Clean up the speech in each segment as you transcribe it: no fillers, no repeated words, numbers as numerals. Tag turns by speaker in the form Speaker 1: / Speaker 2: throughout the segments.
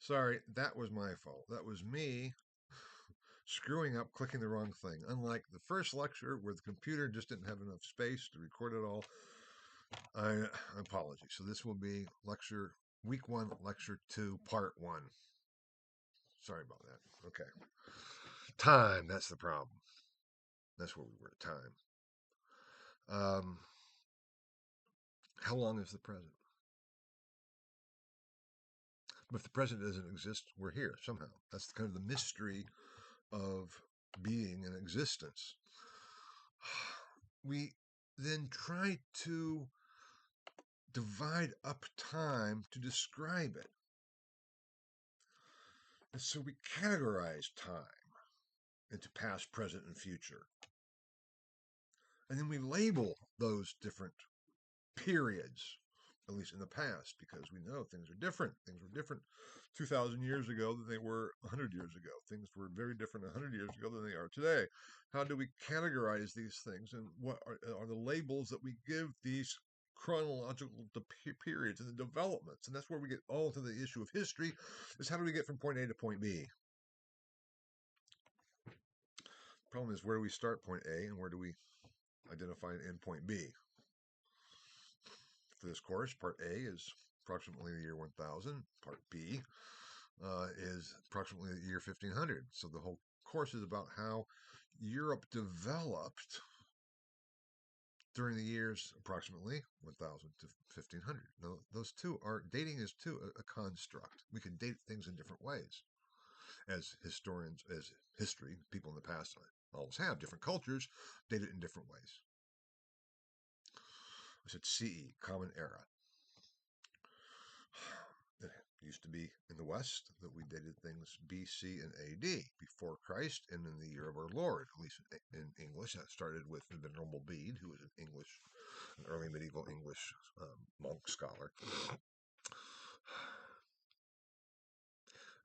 Speaker 1: Sorry, that was my fault. That was me screwing up, clicking the wrong thing. Unlike the first lecture where the computer just didn't have enough space to record it all, I apologize. So this will be lecture week 1, lecture 2, part 1. Sorry about that. Okay. Time, that's the problem. That's where we were, time. How long is the present? But if the present doesn't exist, we're here somehow. That's kind of the mystery of being and existence. We then try to divide up time to describe it. And so we categorize time into past, present, and future. And then we label those different periods, at least in the past, because we know things are different. Things were different 2,000 years ago than they were 100 years ago. Things were very different 100 years ago than they are today. How do we categorize these things, and what are the labels that we give these chronological periods and the developments? And that's where we get all to the issue of history, is how do we get from point A to point B? The problem is, where do we start point A and where do we identify an end point B? For this course, part A is approximately the year 1000. Part B is approximately the year 1500. So the whole course is about how Europe developed during the years approximately 1000 to 1500. Now, those two are, dating is too a construct. We can date things in different ways. As historians, as history, people in the past always have, different cultures date it in different ways. I said CE, Common Era. It used to be in the West that we dated things BC and AD, before Christ, and in the year of our Lord, at least in English. That started with the Venerable Bede, who was an early medieval English monk scholar.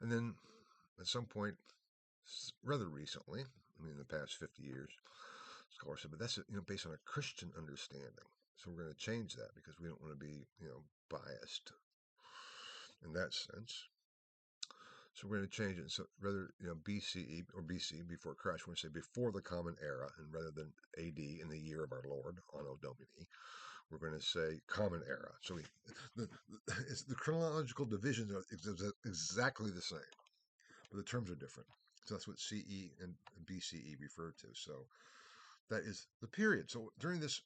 Speaker 1: And then at some point, rather recently, I mean, in the past 50 years, scholars said, but that's based on a Christian understanding. So we're going to change that because we don't want to be biased in that sense. So we're going to change it. So rather, BCE or BC, before Christ, we're going to say before the Common Era, and rather than AD, in the year of our Lord, Anno Domini, we're going to say Common Era. So the chronological divisions are exactly the same, but the terms are different. So that's what CE and BCE refer to. So that is the period. So during this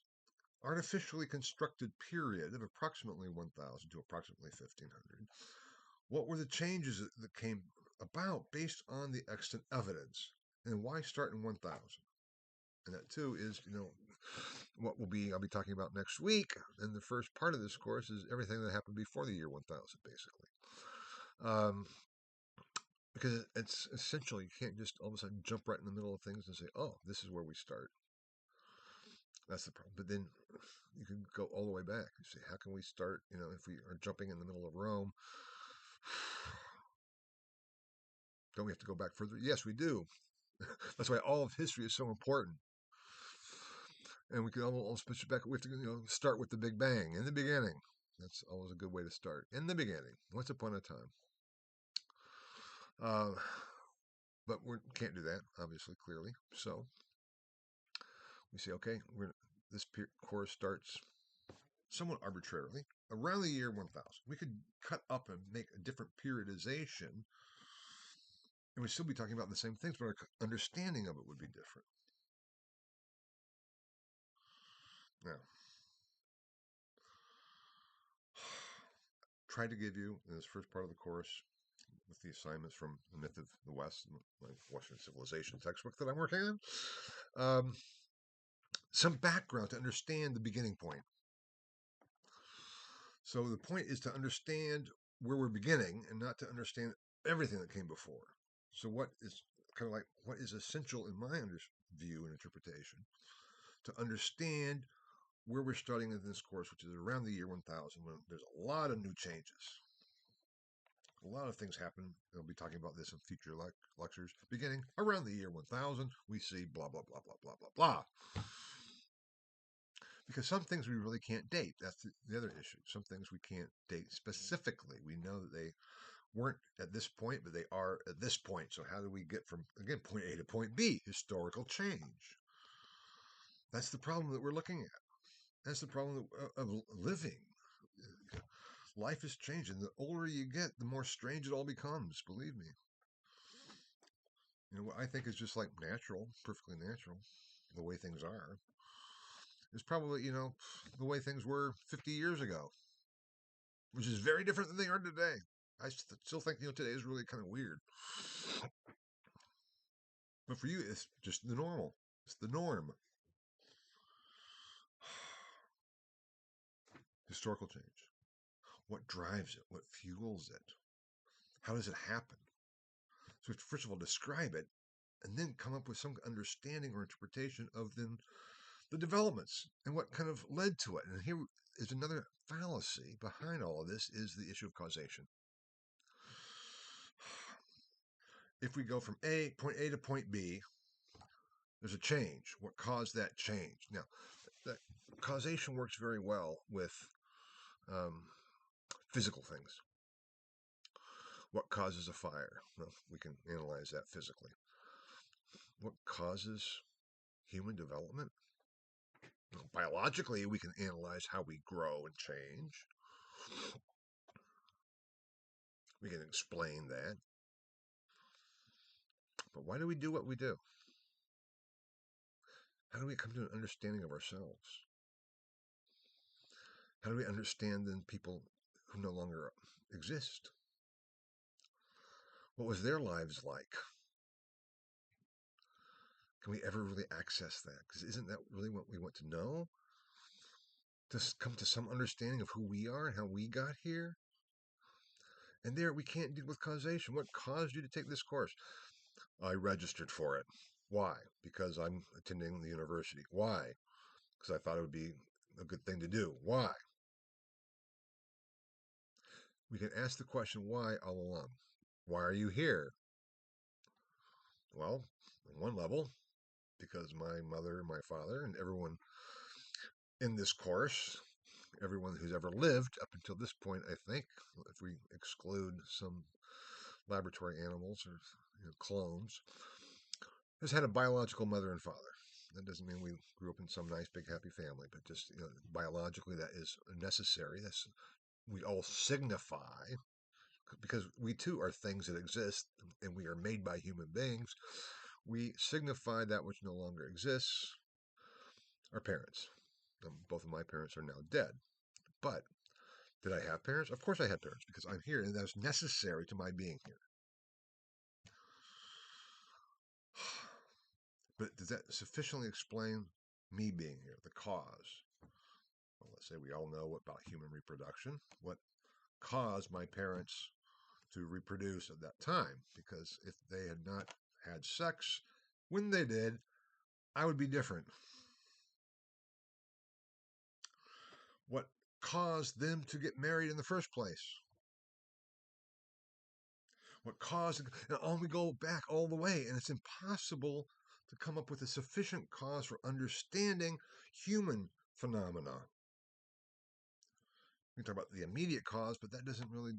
Speaker 1: artificially constructed period of approximately 1000 to approximately 1500, what were the changes that came about based on the extant evidence? And why start in 1000? And that too is, what I'll be talking about next week. And the first part of this course is everything that happened before the year 1000, basically. Because it's essential. You can't just all of a sudden jump right in the middle of things and say, oh, this is where we start. That's the problem. But then you can go all the way back. You say, how can we start, if we are jumping in the middle of Rome? Don't we have to go back further? Yes, we do. That's why all of history is so important. And we can almost push it back. We have to, start with the Big Bang in the beginning. That's always a good way to start. In the beginning, once upon a time. But we can't do that, obviously, clearly. So we say, okay, this course starts somewhat arbitrarily around the year 1000. We could cut up and make a different periodization, and we'd still be talking about the same things, but our understanding of it would be different. Now, try to give you, in this first part of the course, with the assignments from The Myth of the West, my Western Civilization textbook that I'm working on, some background to understand the beginning point. So the point is to understand where we're beginning and not to understand everything that came before. So what is essential in my view and interpretation to understand where we're starting in this course, which is around the year 1000, when there's a lot of new changes. A lot of things happen. I'll be talking about this in future lectures. Beginning around the year 1000, we see blah, blah, blah, blah, blah, blah, blah. Because some things we really can't date. That's the other issue. Some things we can't date specifically. We know that they weren't at this point, but they are at this point. So how do we get from, again, point A to point B? Historical change. That's the problem that we're looking at. That's the problem of living. Life is changing. The older you get, the more strange it all becomes. Believe me. What I think is just like natural, perfectly natural, the way things are, is probably, the way things were 50 years ago, which is very different than they are today. I still think, today is really kind of weird. But for you, it's just the normal. It's the norm. Historical change. What drives it? What fuels it? How does it happen? So first of all, describe it, and then come up with some understanding or interpretation of the developments and what kind of led to it. And here is another fallacy behind all of this, is the issue of causation. If we go from point A to point B, there's a change. What caused that change? Now, that causation works very well with physical things. What causes a fire? Well, we can analyze that physically. What causes human development? Well, biologically, we can analyze how we grow and change. We can explain that. But why do we do what we do? How do we come to an understanding of ourselves? How do we understand then people who no longer exist? What was their lives like? Can we ever really access that? Because isn't that really what we want to know? To come to some understanding of who we are and how we got here? And there, we can't deal with causation. What caused you to take this course? I registered for it. Why? Because I'm attending the university. Why? Because I thought it would be a good thing to do. Why? We can ask the question why all along. Why are you here? Well, on one level, because my mother, my father, and everyone in this course, everyone who's ever lived up until this point, I think, if we exclude some laboratory animals or clones, has had a biological mother and father. That doesn't mean we grew up in some nice, big, happy family, but just biologically, that is necessary. We all signify, because we too are things that exist, and we are made by human beings. We signify that which no longer exists. Our parents. Both of my parents are now dead. But did I have parents? Of course I had parents, because I'm here, and that's necessary to my being here. But does that sufficiently explain me being here, the cause? Well, let's say we all know about human reproduction. What caused my parents to reproduce at that time? Because if they had not had sex when they did, I would be different. What caused them to get married in the first place? What caused, and we go back all the way, and it's impossible to come up with a sufficient cause for understanding human phenomena. We can talk about the immediate cause, but that doesn't really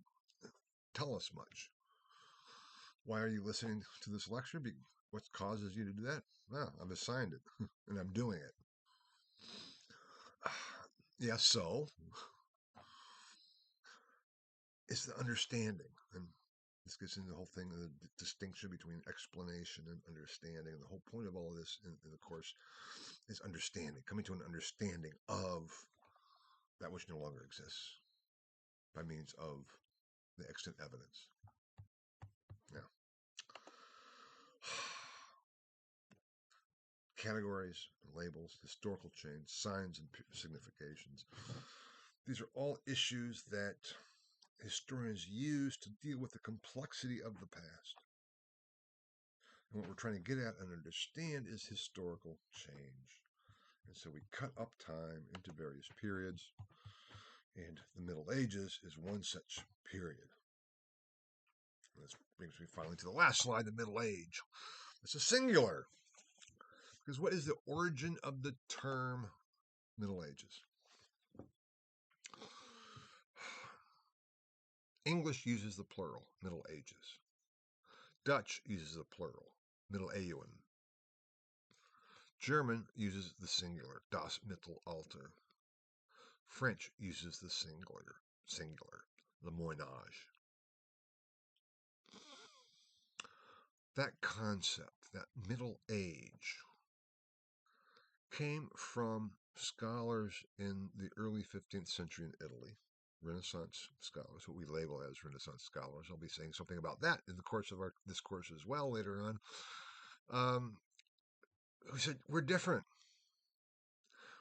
Speaker 1: tell us much. Why are you listening to this lecture? What causes you to do that? Well, I've assigned it, and I'm doing it. Yeah, so it's the understanding. And this gets into the whole thing of the distinction between explanation and understanding. And the whole point of all of this in the course is understanding, coming to an understanding of that which no longer exists by means of the extant evidence. Now, categories, labels, historical change, signs and significations. These are all issues that historians use to deal with the complexity of the past. And what we're trying to get at and understand is historical change. And so we cut up time into various periods, and the Middle Ages is one such period. And this brings me finally to the last slide, the Middle Age. It's a singular, because what is the origin of the term Middle Ages? English uses the plural, Middle Ages. Dutch uses the plural, Middeleeuwen. German uses the singular, das Mittelalter. French uses the singular, le Moyen Âge. That concept, that Middle Age, came from scholars in the early 15th century in Italy, Renaissance scholars, what we label as Renaissance scholars. I'll be saying something about that in the course of this course as well later on. Who said, we're different.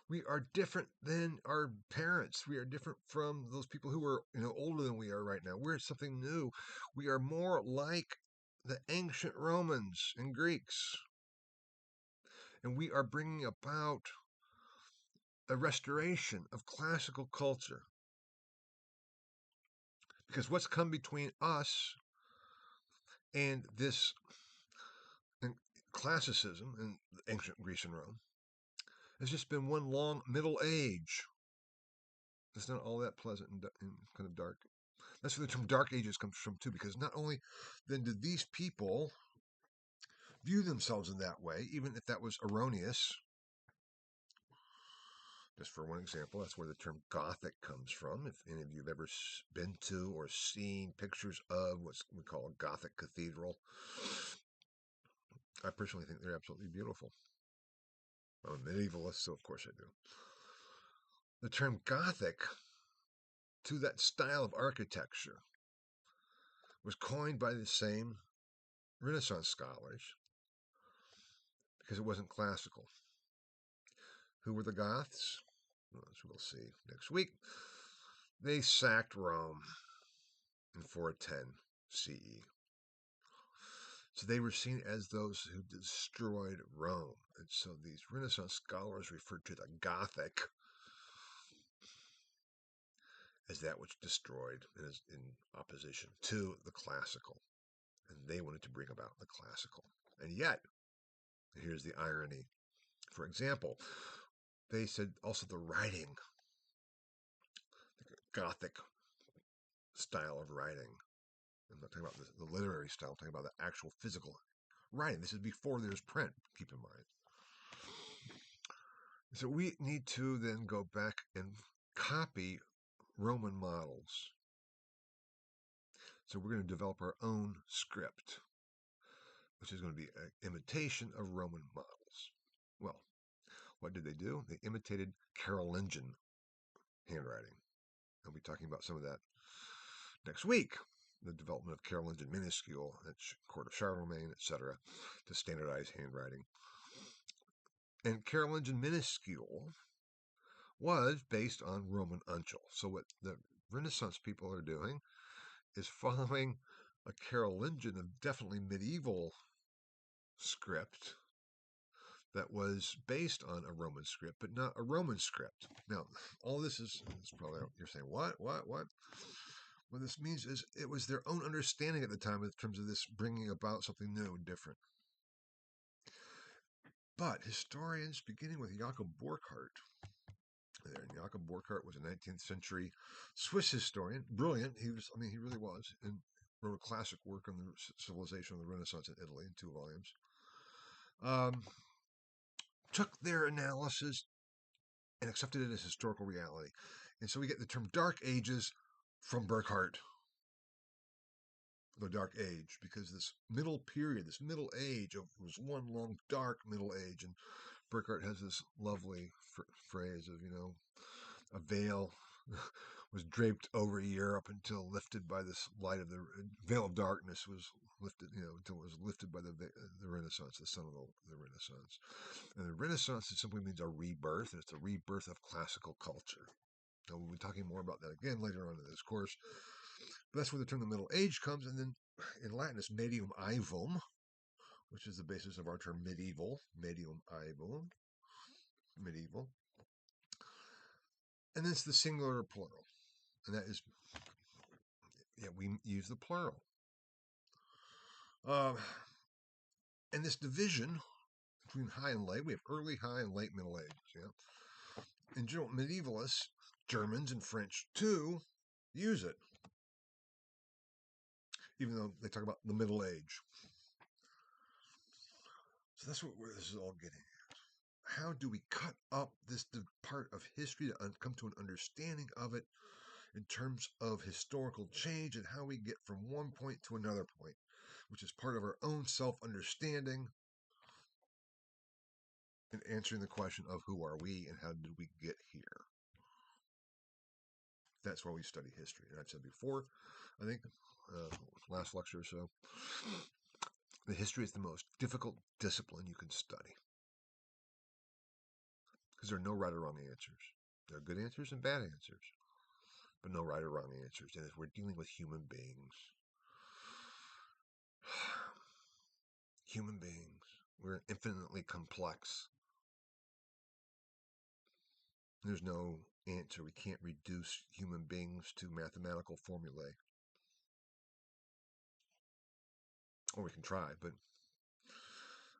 Speaker 1: We are different than our parents. We are different from those people who are, older than we are right now. We're something new. We are more like the ancient Romans and Greeks. And we are bringing about a restoration of classical culture. Because what's come between us and this classicism in ancient Greece and Rome has just been one long Middle Age. It's not all that pleasant and kind of dark. That's where the term Dark Ages comes from too, because not only then did these people view themselves in that way, even if that was erroneous. Just for one example, that's where the term Gothic comes from. If any of you have ever been to or seen pictures of what we call a Gothic cathedral, I personally think they're absolutely beautiful. I'm a medievalist, so of course I do. The term Gothic, to that style of architecture, was coined by the same Renaissance scholars because it wasn't classical. Who were the Goths? Well, as we'll see next week. They sacked Rome in 410 CE. So they were seen as those who destroyed Rome. And so these Renaissance scholars referred to the Gothic as that which destroyed and is in opposition to the classical. And they wanted to bring about the classical. And yet, here's the irony. For example, they said also the writing, the Gothic style of writing. I'm not talking about the literary style, I'm talking about the actual physical writing. This is before there's print, keep in mind. So we need to then go back and copy Roman models. So we're going to develop our own script, which is going to be an imitation of Roman models. Well, what did they do? They imitated Carolingian handwriting. I'll be talking about some of that next week. The development of Carolingian minuscule at court of Charlemagne, etc., to standardize handwriting. And Carolingian minuscule was based on Roman uncial. So what the Renaissance people are doing is following a Carolingian, of definitely medieval script that was based on a Roman script, but not a Roman script. Now, all this is probably, you're saying, what? What this means is it was their own understanding at the time in terms of this bringing about something new and different. But historians, beginning with Jakob Burckhardt, Jakob Burckhardt was a 19th century Swiss historian, brilliant. He really was, and wrote a classic work on the civilization of the Renaissance in Italy in 2 volumes. Took their analysis and accepted it as historical reality. And so we get the term Dark Ages from Burckhardt. The Dark Age, because this middle period, this Middle Age, was one long dark Middle Age. And Burckhardt has this lovely phrase of, a veil was draped over Europe until lifted by this light of the veil of darkness was lifted, until it was lifted by the Renaissance, the sun of the Renaissance. And the Renaissance simply means a rebirth, and it's a rebirth of classical culture. Now, we'll be talking more about that again later on in this course. But that's where the term the Middle Age comes, and then in Latin it's medium aevum, which is the basis of our term medieval, medium aevum, medieval. And then it's the singular or plural. And that is, we use the plural. And this division between high and late, we have early, high, and late Middle Ages. In general, medievalists, Germans and French too, use it. even though they talk about the Middle Age. So that's where this is all getting at. How do we cut up this part of history to come to an understanding of it in terms of historical change and how we get from one point to another point, which is part of our own self-understanding and answering the question of who are we and how did we get here? That's why we study history. And I've said before, I think, last lecture or so, the history is the most difficult discipline you can study. Because there are no right or wrong answers. There are good answers and bad answers, but no right or wrong answers. And as we're dealing with human beings, we're infinitely complex. There's no answer. We can't reduce human beings to mathematical formulae. Or we can try, but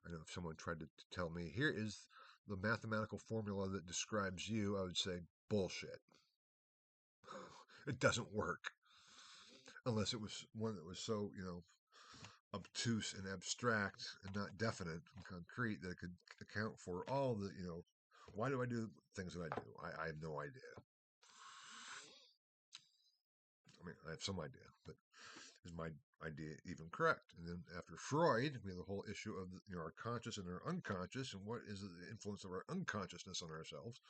Speaker 1: I know if someone tried to tell me, here is the mathematical formula that describes you, I would say, bullshit. It doesn't work. Unless it was one that was so, obtuse and abstract and not definite and concrete that it could account for all the, why do I do things that I do? I have no idea. I mean, I have some idea, but is my idea even correct? And then after Freud, we have the whole issue of our conscious and our unconscious, and what is the influence of our unconsciousness on ourselves.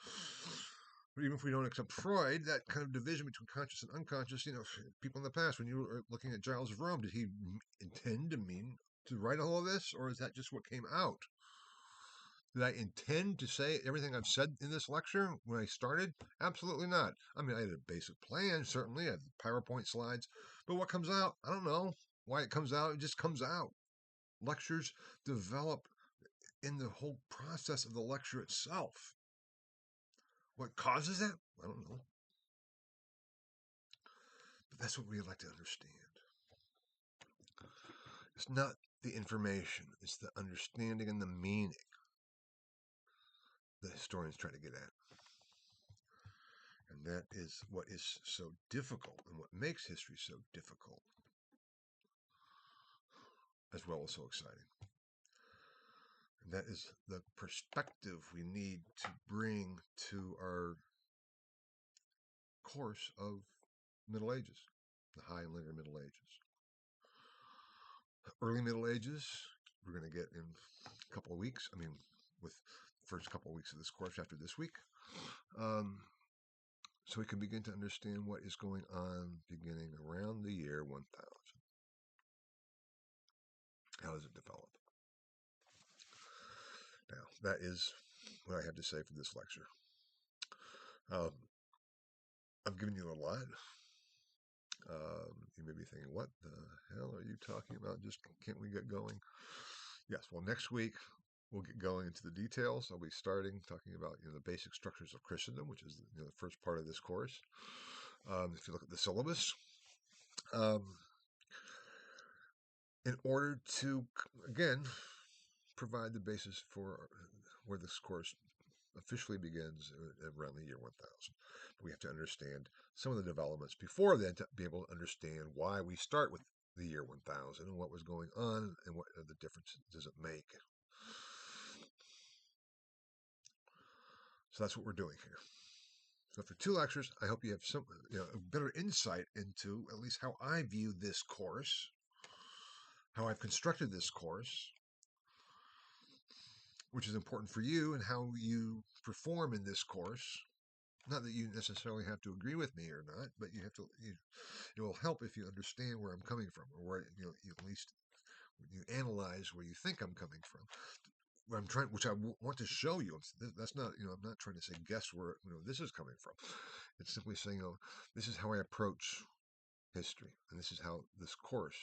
Speaker 1: But even if we don't accept Freud, that kind of division between conscious and unconscious, people in the past, when you were looking at Giles of Rome, did he intend to write all of this, or is that just what came out? Did I intend to say everything I've said in this lecture when I started? Absolutely not. I mean, I had a basic plan, certainly. I had PowerPoint slides. But what comes out, I don't know why it comes out. It just comes out. Lectures develop in the whole process of the lecture itself. What causes that? I don't know. But that's what we'd like to understand. It's not the information, it's the understanding and the meaning the historians try to get at. And that is what is so difficult and what makes history so difficult, as well as so exciting. And that is the perspective we need to bring to our course of Middle Ages, the High and Later Middle Ages. Early Middle Ages, we're going to get in a couple of weeks. I mean, with the first couple of weeks of this course after this week. So we can begin to understand what is going on beginning around the year 1000. How does it develop? Now, that is what I have to say for this lecture. I've given you a lot. You may be thinking, what the hell are you talking about? Just can't we get going? Yes, well, next week we'll get going into the details. I'll be starting talking about the basic structures of Christendom, which is the first part of this course. If you look at the syllabus, in order to, again, provide the basis for where this course officially begins around the year 1000. But we have to understand some of the developments before then to be able to understand why we start with the year 1000 and what was going on and what the difference does it make. So that's what we're doing here. So for 2 lectures, I hope you have some a better insight into at least how I view this course, how I've constructed this course, which is important for you, and how you perform in this course. Not that you necessarily have to agree with me or not, but you have to. It will help if you understand where I'm coming from, or where you at least you analyze where you think I'm coming from. What I'm trying, which I want to show you. That's not, I'm not trying to say guess where this is coming from. It's simply saying, this is how I approach history, and this is how this course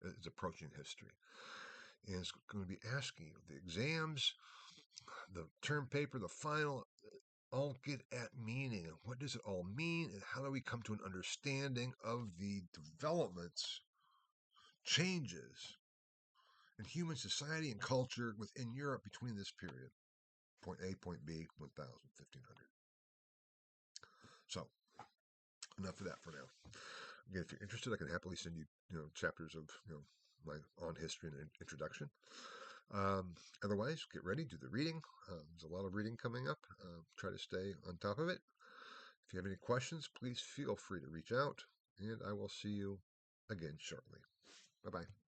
Speaker 1: is approaching history. And it's going to be asking you the exams, the term paper, the final, all get at meaning. And what does it all mean? And how do we come to an understanding of the developments, changes in human society and culture within Europe between this period? Point A, point B, 1000, 1500. So, enough of that for now. Again, if you're interested, I can happily send you, chapters of, my on history and introduction. Otherwise, get ready, do the reading. There's a lot of reading coming up. Try to stay on top of it. If you have any questions, please feel free to reach out, and I will see you again shortly. Bye-bye.